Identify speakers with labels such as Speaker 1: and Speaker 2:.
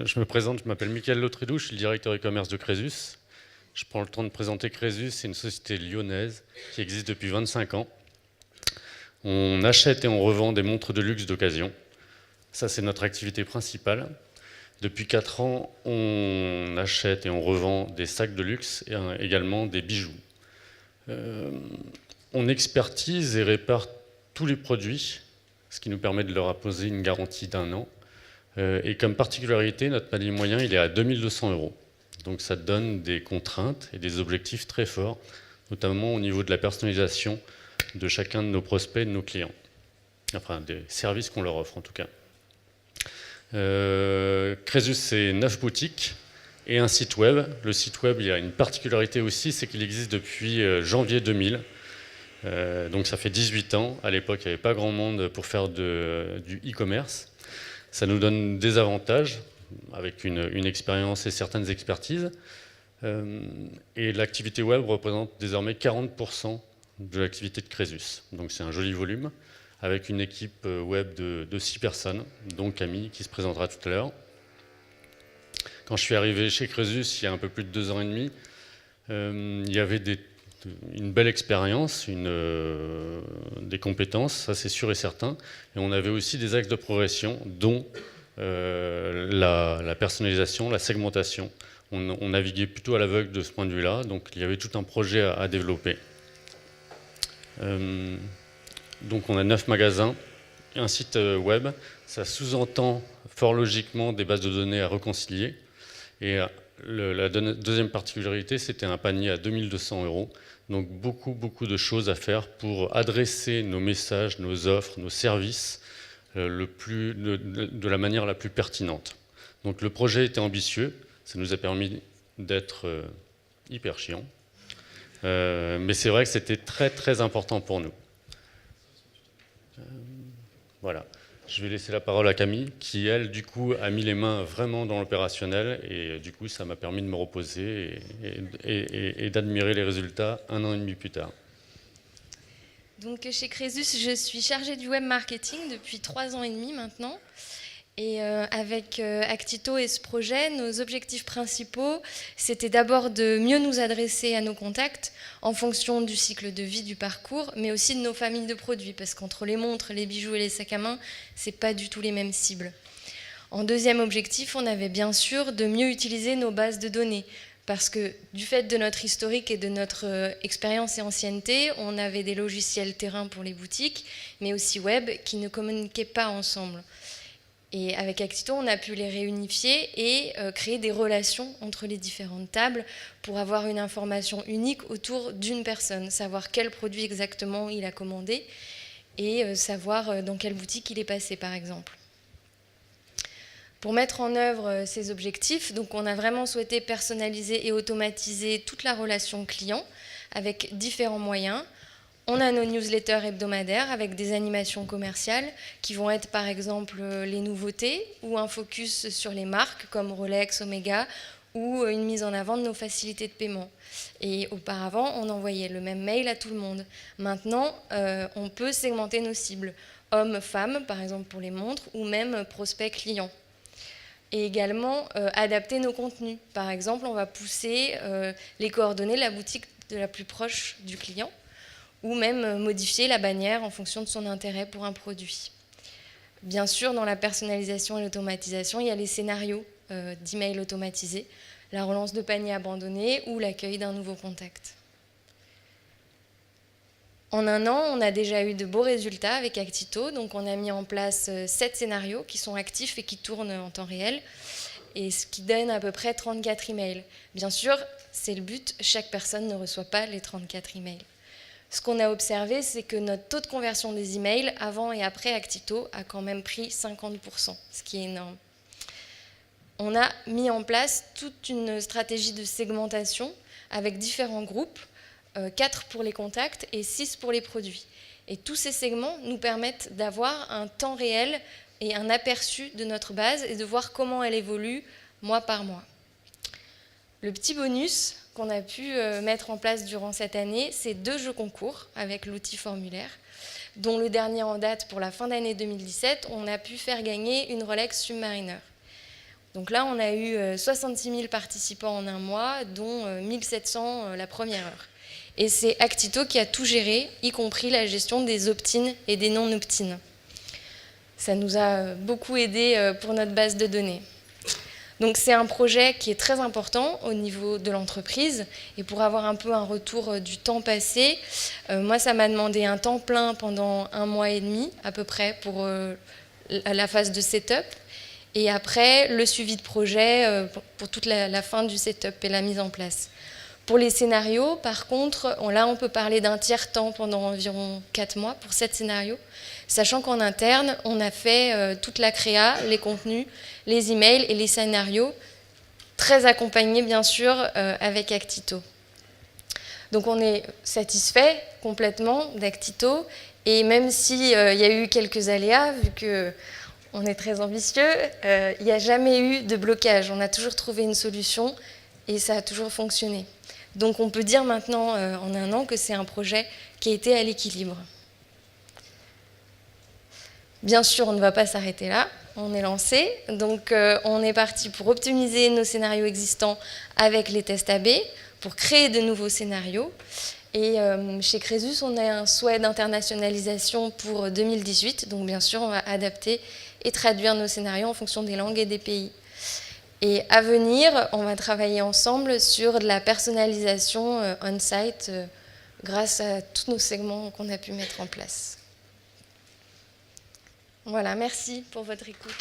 Speaker 1: Je me présente, je m'appelle Mickaël Lautrédou, je suis le directeur e-commerce de Crésus. Je prends le temps de présenter Crésus, c'est une société lyonnaise qui existe depuis 25 ans. On achète et on revend des montres de luxe d'occasion. Ça, c'est notre activité principale. Depuis 4 ans, on achète et on revend des sacs de luxe et également des bijoux. On expertise et répare tous les produits, ce qui nous permet de leur imposer une garantie d'1 an. Et comme particularité, notre panier moyen, il est à 2200 €. Donc ça donne des contraintes et des objectifs très forts, notamment au niveau de la personnalisation de chacun de nos prospects et de nos clients. Enfin, des services qu'on leur offre en tout cas. Crésus, c'est 9 boutiques et un site web. Le site web, il y a une particularité aussi, c'est qu'il existe depuis janvier 2000. Donc ça fait 18 ans. À l'époque, il n'y avait pas grand monde pour faire du e-commerce. Ça nous donne des avantages, avec une expérience et certaines expertises. Et l'activité web représente désormais 40% de l'activité de Crésus. Donc c'est un joli volume, avec une équipe web de 6 personnes, dont Camille, qui se présentera tout à l'heure. Quand je suis arrivé chez Crésus, il y a un peu plus de 2 ans et demi, il y avait une belle expérience, des compétences, ça c'est sûr et certain. Et on avait aussi des axes de progression, dont la personnalisation, la segmentation. On naviguait plutôt à l'aveugle de ce point de vue-là, donc il y avait tout un projet à développer. Donc on a 9 magasins, un site web, ça sous-entend fort logiquement des bases de données à réconcilier. Et la deuxième particularité, c'était un panier à 2200 €. Donc beaucoup de choses à faire pour adresser nos messages, nos offres, nos services de la manière la plus pertinente. Donc le projet était ambitieux, ça nous a permis d'être hyper chiant. Mais c'est vrai que c'était très important pour nous. Voilà. Je vais laisser la parole à Camille, qui, elle, du coup, a mis les mains vraiment dans l'opérationnel. Et du coup, ça m'a permis de me reposer et d'admirer les résultats 1 an et demi plus tard.
Speaker 2: Donc, chez Crésus, je suis chargée du web marketing depuis 3 ans et demi maintenant. Et avec Actito et ce projet, nos objectifs principaux, c'était d'abord de mieux nous adresser à nos contacts en fonction du cycle de vie, du parcours, mais aussi de nos familles de produits, parce qu'entre les montres, les bijoux et les sacs à main, c'est pas du tout les mêmes cibles. En deuxième objectif, on avait bien sûr de mieux utiliser nos bases de données, parce que du fait de notre historique et de notre expérience et ancienneté, on avait des logiciels terrain pour les boutiques, mais aussi web, qui ne communiquaient pas ensemble. Et avec Actito, on a pu les réunifier et créer des relations entre les différentes tables pour avoir une information unique autour d'une personne, savoir quel produit exactement il a commandé et savoir dans quelle boutique il est passé, par exemple. Pour mettre en œuvre ces objectifs, donc on a vraiment souhaité personnaliser et automatiser toute la relation client avec différents moyens. On a nos newsletters hebdomadaires avec des animations commerciales qui vont être par exemple les nouveautés ou un focus sur les marques comme Rolex, Omega ou une mise en avant de nos facilités de paiement. Et auparavant, on envoyait le même mail à tout le monde. Maintenant, on peut segmenter nos cibles, hommes, femmes par exemple pour les montres ou même prospects clients. Et également adapter nos contenus. Par exemple, on va pousser les coordonnées de la boutique de la plus proche du client, ou même modifier la bannière en fonction de son intérêt pour un produit. Bien sûr, dans la personnalisation et l'automatisation, il y a les scénarios d'emails automatisés, la relance de paniers abandonnés ou l'accueil d'un nouveau contact. En 1 an, on a déjà eu de beaux résultats avec Actito, donc on a mis en place 7 scénarios qui sont actifs et qui tournent en temps réel, et ce qui donne à peu près 34 emails. Bien sûr, c'est le but, chaque personne ne reçoit pas les 34 emails. Ce qu'on a observé, c'est que notre taux de conversion des emails avant et après Actito a quand même pris 50%, ce qui est énorme. On a mis en place toute une stratégie de segmentation avec différents groupes, 4 pour les contacts et 6 pour les produits. Et tous ces segments nous permettent d'avoir un temps réel et un aperçu de notre base et de voir comment elle évolue mois par mois. Le petit bonus qu'on a pu mettre en place durant cette année, c'est 2 jeux concours avec l'outil formulaire, dont le dernier en date pour la fin d'année 2017, on a pu faire gagner une Rolex Submariner. Donc là, on a eu 66 000 participants en un mois, dont 1700 la première heure. Et c'est Actito qui a tout géré, y compris la gestion des opt-in et des non-opt-in. Ça nous a beaucoup aidé pour notre base de données. Donc c'est un projet qui est très important au niveau de l'entreprise. Et pour avoir un peu un retour du temps passé, moi, ça m'a demandé un temps plein pendant 1 mois et demi, à peu près, pour la phase de setup. Et après, le suivi de projet pour toute la fin du setup et la mise en place. Pour les scénarios, par contre, là, on peut parler d'un tiers-temps pendant environ 4 mois pour 7 scénarios, sachant qu'en interne, on a fait toute la créa, les contenus, les emails et les scénarios, très accompagnés, bien sûr, avec Actito. Donc, on est satisfait complètement d'Actito, et même s'il y a eu quelques aléas, vu qu'on est très ambitieux, il n'y a jamais eu de blocage. On a toujours trouvé une solution, et ça a toujours fonctionné. Donc on peut dire maintenant, en 1 an, que c'est un projet qui a été à l'équilibre. Bien sûr, on ne va pas s'arrêter là, on est lancé. Donc on est parti pour optimiser nos scénarios existants avec les tests AB, pour créer de nouveaux scénarios. Et chez Crésus, on a un souhait d'internationalisation pour 2018. Donc bien sûr, on va adapter et traduire nos scénarios en fonction des langues et des pays. Et à venir, on va travailler ensemble sur de la personnalisation on-site grâce à tous nos segments qu'on a pu mettre en place. Voilà, merci pour votre écoute.